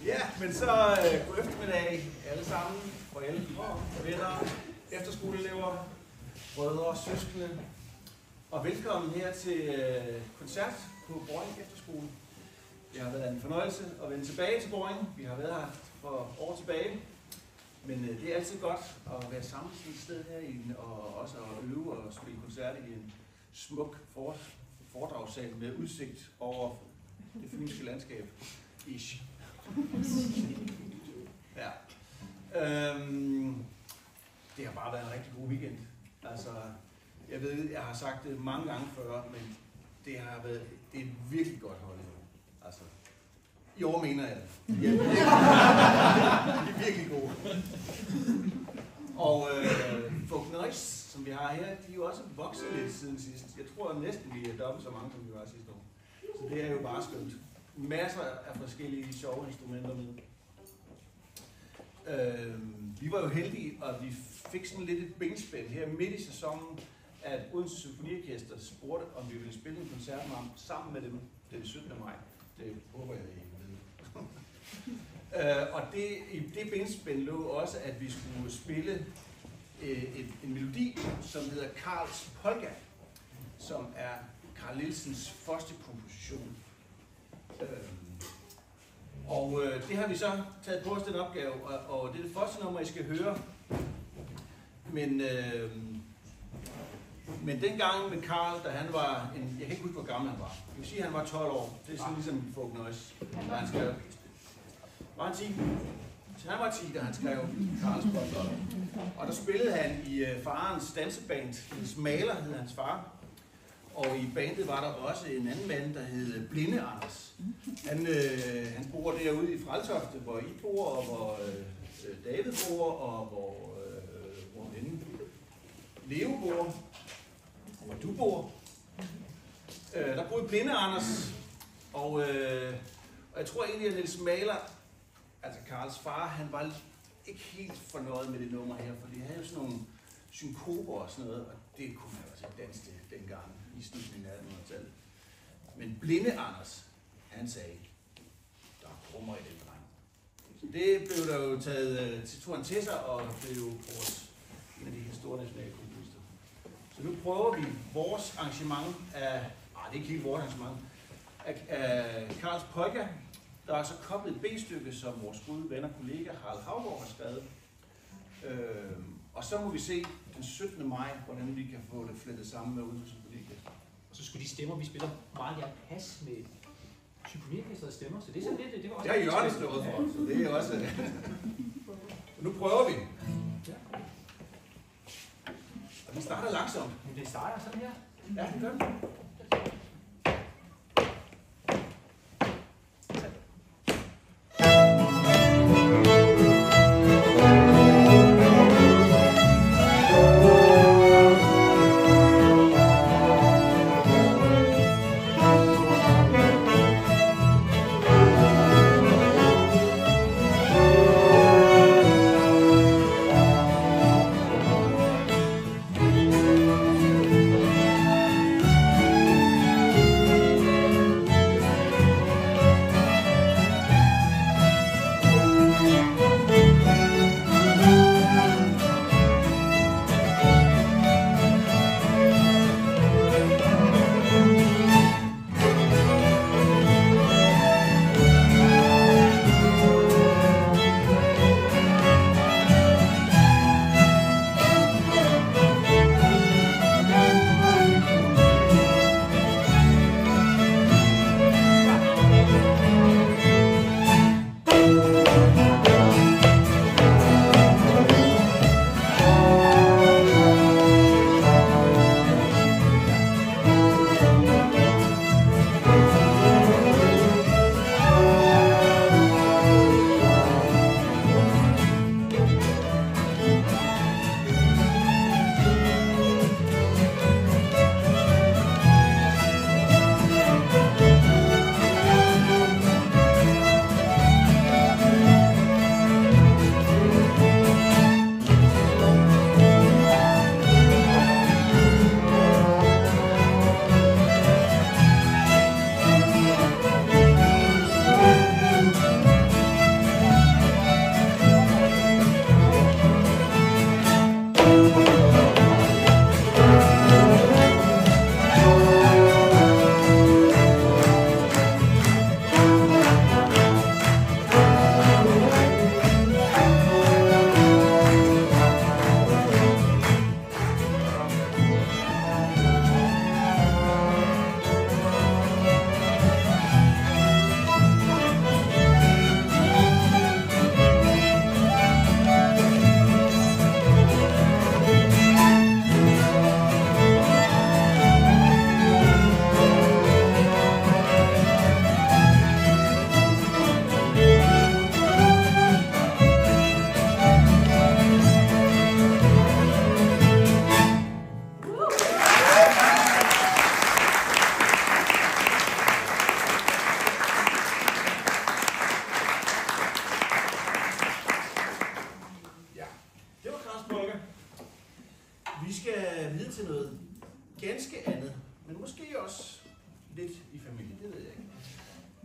Ja, men så god eftermiddag alle sammen, forældre, venner, efterskoleelever, brødre og søskende. Og velkommen her til koncert på Boring Efterskole. Det har været en fornøjelse at vende tilbage til Boring. Vi har været her for år tilbage. Men det er altid godt at være sammen et sted her og også at øve og spille koncert i en smuk foredragssal med udsigt over det fynske landskab. Ish. Ja. Det har bare været en rigtig god weekend. Altså, jeg ved, jeg har sagt det mange gange før, men det er et virkelig godt hold. Altså, i år mener jeg det. De er virkelig gode. Og Folknøjs, som vi har her, de er jo også vokset lidt siden sidst. Jeg tror næsten, vi er dobbelt så mange, som vi var sidste år. Så det er jo bare skønt. Masser af forskellige sjove instrumenter med. Vi var jo heldige, og vi fik sådan lidt et benspænd her midt i sæsonen, at Odense Symfoniorkester spurgte, om vi ville spille en koncert sammen med dem den 17. maj. Det håber jeg, I ved. Og i det benspænd lå også, at vi skulle spille en melodi, som hedder Carls Polka, som er Carl Nielsens første komposition. Og det har vi så taget på os, den opgave, og det er det første nummer, I skal høre. Men dengang med Carl, da han var jeg kan ikke huske, hvor gammel han var. Jeg vil sige, at han var 12 år. Det er sådan ligesom Folknøjs, da han skrev. Var han 10? Så han var 10, da han skrev Carls Polka. Og der spillede han i farens danseband. Hans Maler hed hans far. Og i bandet var der også en anden mand, der hed Blinde Anders. Han bor derude i Freltofte, hvor I bor, og hvor David bor, og hvor Leo bor, og hvor du bor. Der boede Blinde Anders, og jeg tror egentlig, at Niels Maler, altså Carls far, han var ikke helt fornøjet med det nummer her, for de havde jo sådan nogle synkoper og sådan noget, og det kunne man også danse til dengang i slutningen af 1800-tallet. Men Blinde Anders, han sagde, der krummer i den dreng. Så det blev der jo taget til sig, og blev jo en af de helt store nationale komponister. Så nu prøver vi vores arrangement af, det er ikke helt vores arrangement, af Carls Polka. Der er så koblet et B-stykke, som vores gode ven og kollega Harald Havgaard har skrevet. Og så må vi se den 17. maj, hvordan vi kan få det flettet sammen med Odense Symfoniorkester. Og så skulle de stemmer, vi spiller meget gerne pas med symfoniorkestrets stemmer, så det er sådan lidt, det var også... Det har Jørgen stået for, så det er også... Nu prøver vi. Ja. Og vi starter langsomt. Men det starter sådan her. Ja, det gør det. Thank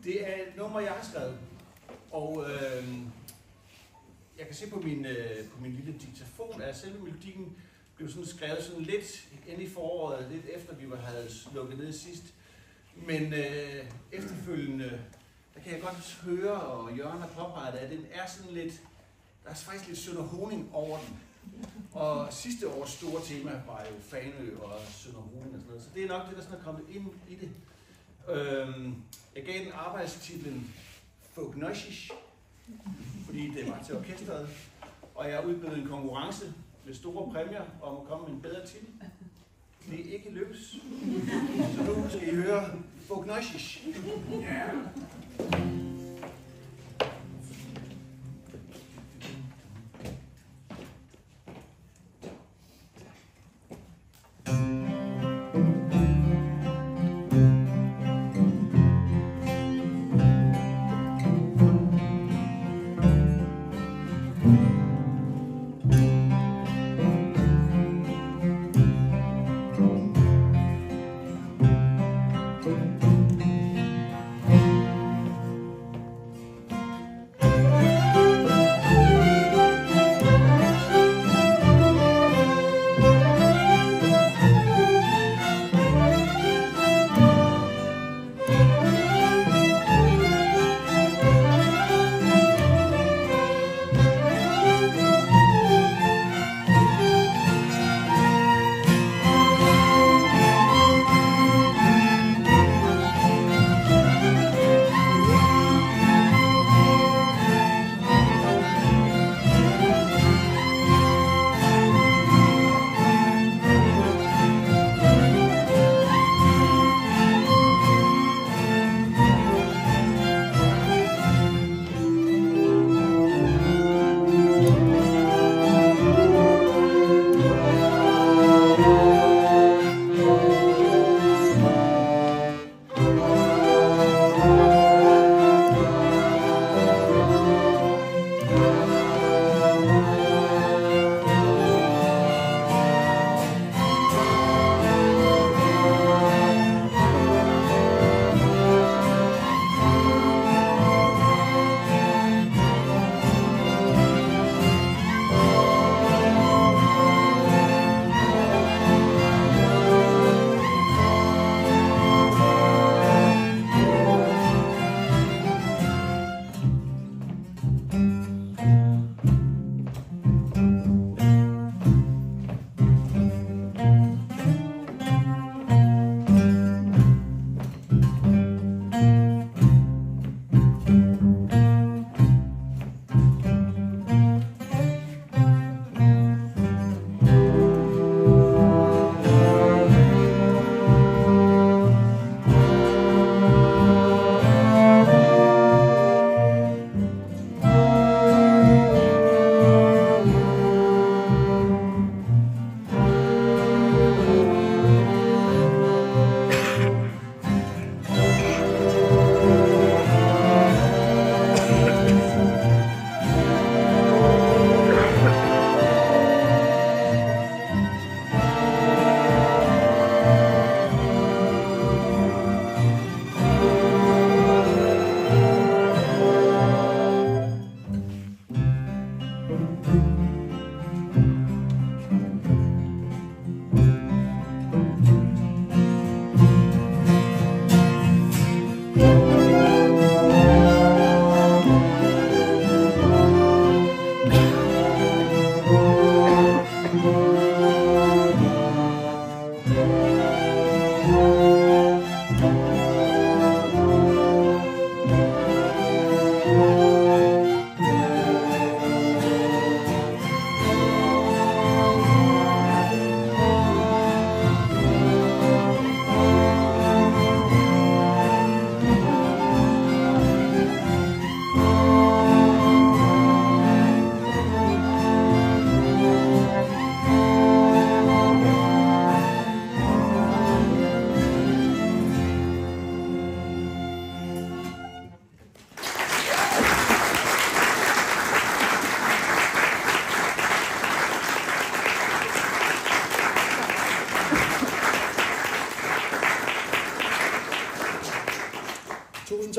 Det er et nummer, jeg har skrevet. Og jeg kan se på min lille diktafon, at selve melodien blev sådan skrevet sådan lidt ind i foråret, lidt efter vi havde lukket ned sidst. Men efterfølgende, der kan jeg godt høre, og Jørgen har påpeget, at den er sådan lidt, der er faktisk lidt Sønder Honing over den. Og sidste års store tema var jo Fanø og Sønder Honing og sådan noget, så det er nok det, der sådan er kommet ind i det. Jeg gav den arbejdstitlen Fognoshish, fordi det var til orkestret, og jeg udbød en konkurrence med store præmier om at komme med en bedre titel. Det er ikke lykkes. Så nu skal I høre Fognoshish. Yeah.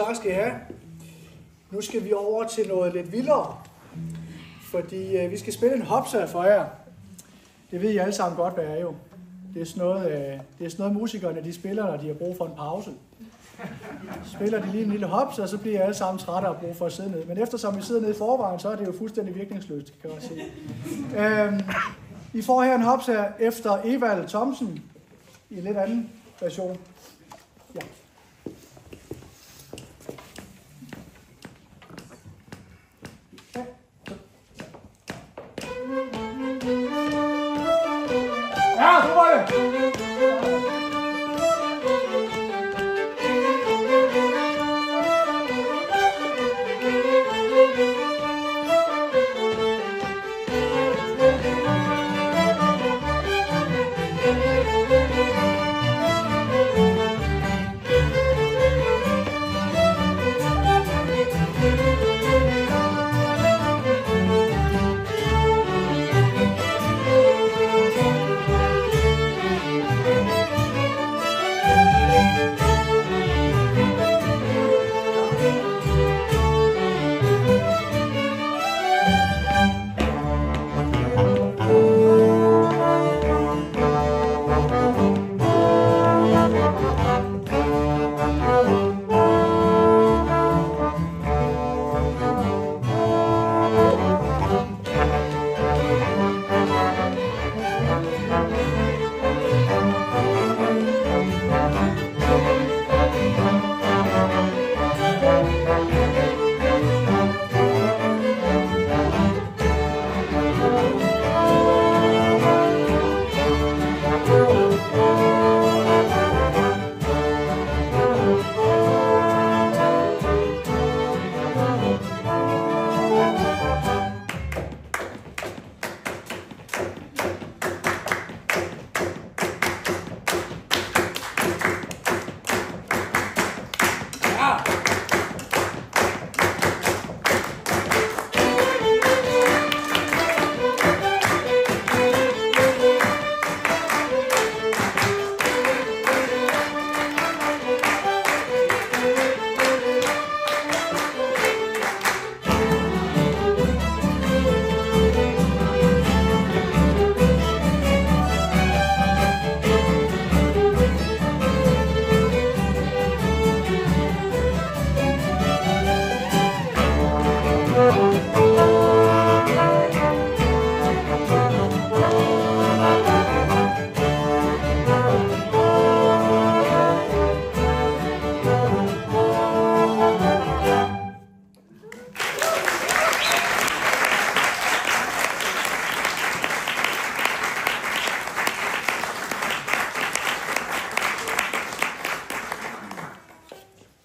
tak skal I have. Nu skal vi over til noget lidt vildere, fordi vi skal spille en hopsa for jer. Det ved I alle sammen godt, hvad er jo. Det er sådan noget musikerne de spiller, når de har brug for en pause. Spiller de lige en lille hopsa, og så bliver I alle sammen trætte og brug for at sidde ned. Men eftersom vi sidder nede i forvejen, så er det jo fuldstændig virkningsløst, kan man sige. I får her en hopsa efter Evald Thomsen i en lidt anden version. Ja. Ja, nu var det!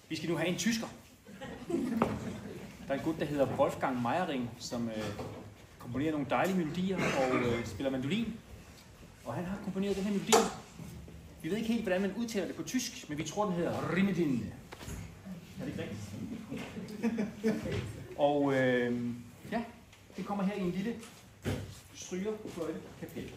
Vi skal nu have en tysker. Der er en gut, der hedder Wolfgang Meiering, som komponerer nogle dejlige melodier og spiller mandolin. Og han har komponeret den her melodi. Vi ved ikke helt, hvordan man udtaler det på tysk, men vi tror, den hedder Rimedin. Er det ikke rigtigt? Og ja, den kommer her i en lille strygerfløjtekapel.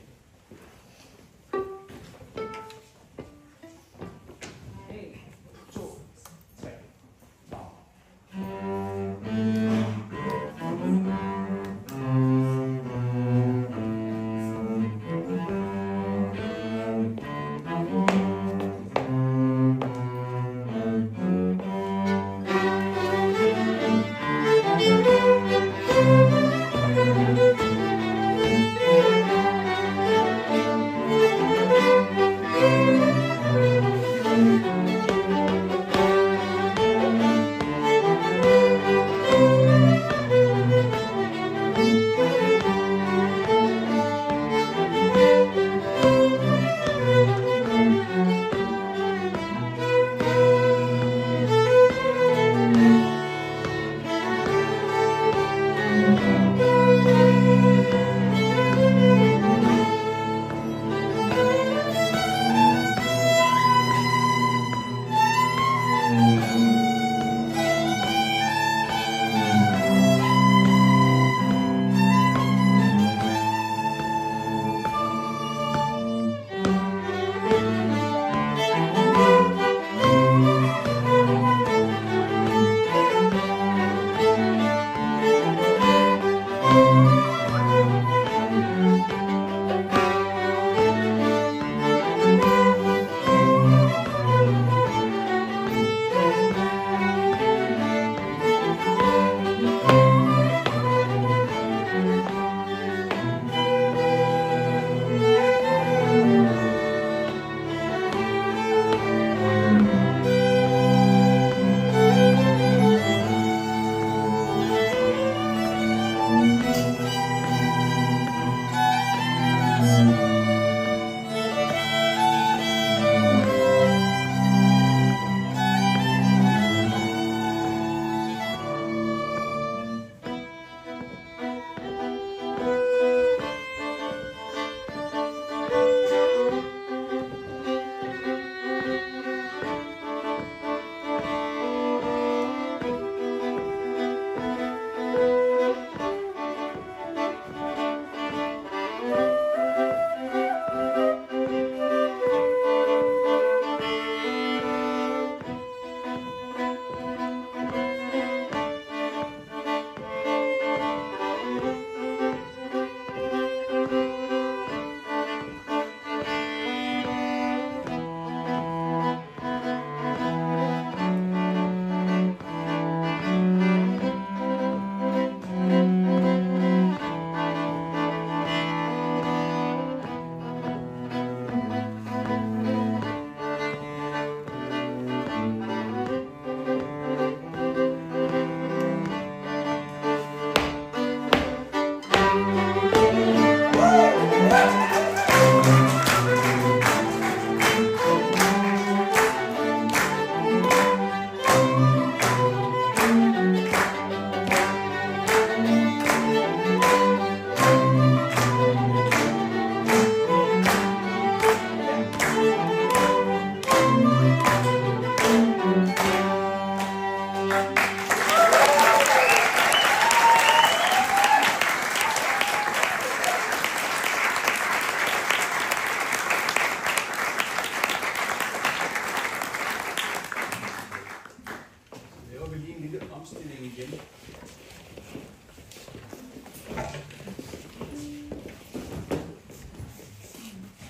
omstilling igen.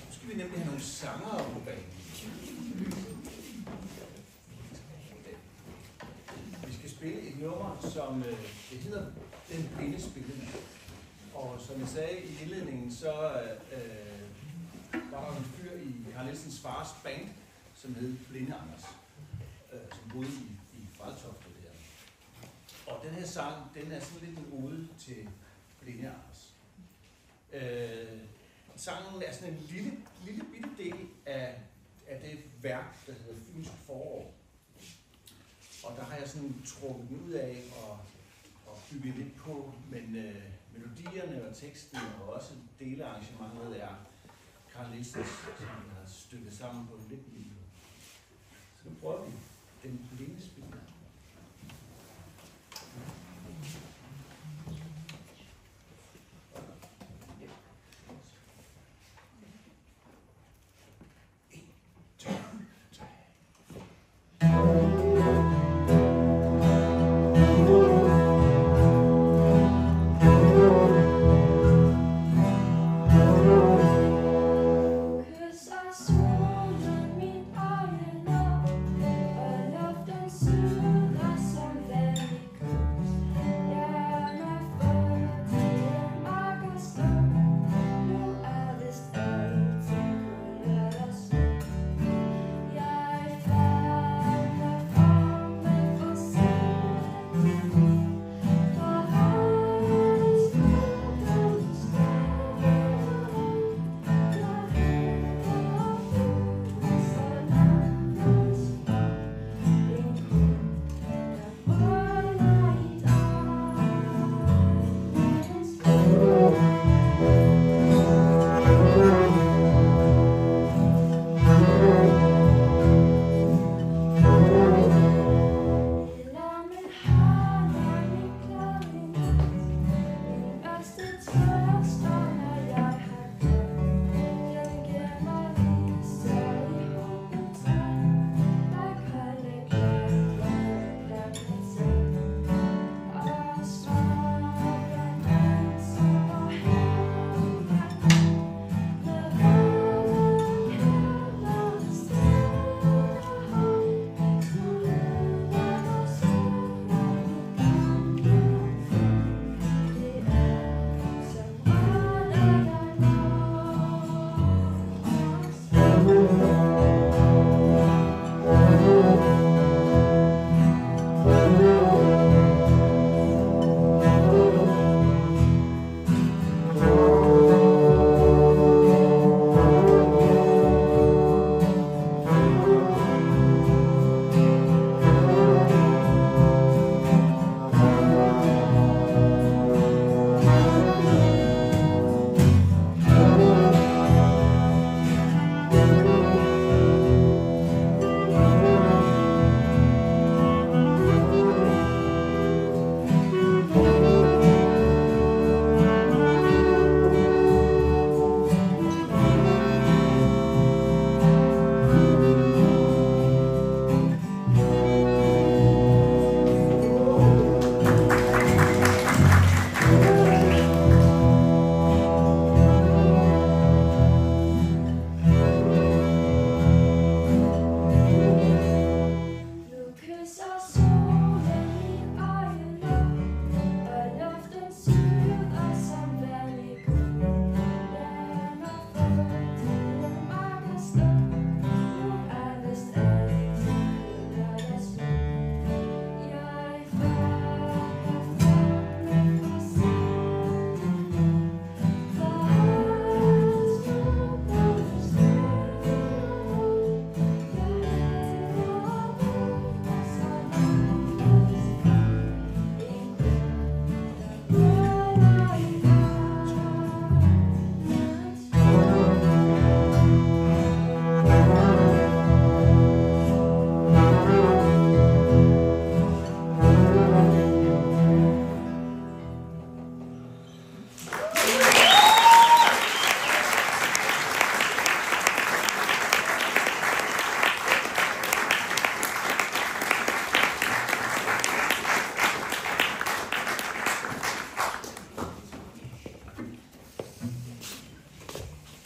Nu skal vi nemlig have nogle sangere på banen. Vi skal spille et nummer, som det hedder Den Blinde Spillemand. Og som jeg sagde i indledningen, så var der en fyr i Carl Nielsens fars band, som hed Blinde Anders, som boede i Vejltofte der. Og den her sang, den er sådan lidt en ode til Blinde Anders. Sangen er sådan en lille bitte del af det værk, der hedder Fynsk Forår. Og der har jeg sådan trukket den ud af og bygget lidt på, men melodierne og teksten og også delearrangementet er Carl Nielsen, som har stykket sammen på en lidt lille. Så nu prøver vi Den Blinde Spillemand. Swollen mit øjne og luften syg.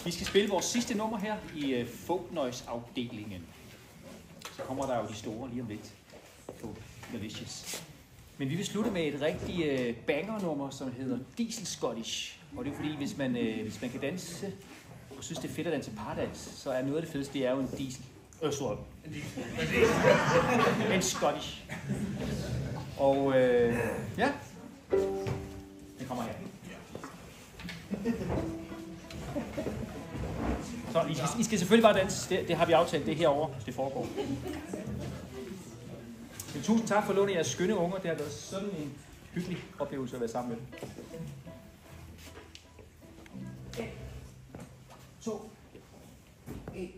Vi skal spille vores sidste nummer her i Folk Noise-afdelingen. Så kommer der jo de store lige om lidt. Folk Delicious. Men vi vil slutte med et rigtig banger-nummer, som hedder Diesel Scottish. Og det er fordi, hvis man kan danse og synes, det er fedt at danse pardans, så er noget af det fedeste, det er jo en diesel. En Scottish. Og ja, den kommer her. Så I skal selvfølgelig bare danse. Det har vi aftalt, det herovre, det foregår. Men tusind tak for at låne jeres skønne unger. Det har været sådan en hyggelig oplevelse at være sammen med dem. 1, 2, 1.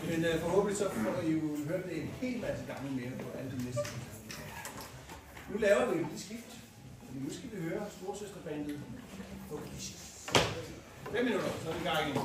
Men forhåbentlig så får I jo hørt det en hel masse gange mere på alle de næste. Nu laver vi et lille skift, fordi nu skal vi høre storsøsterbandet. 5 minutter, så er vi i gang igen.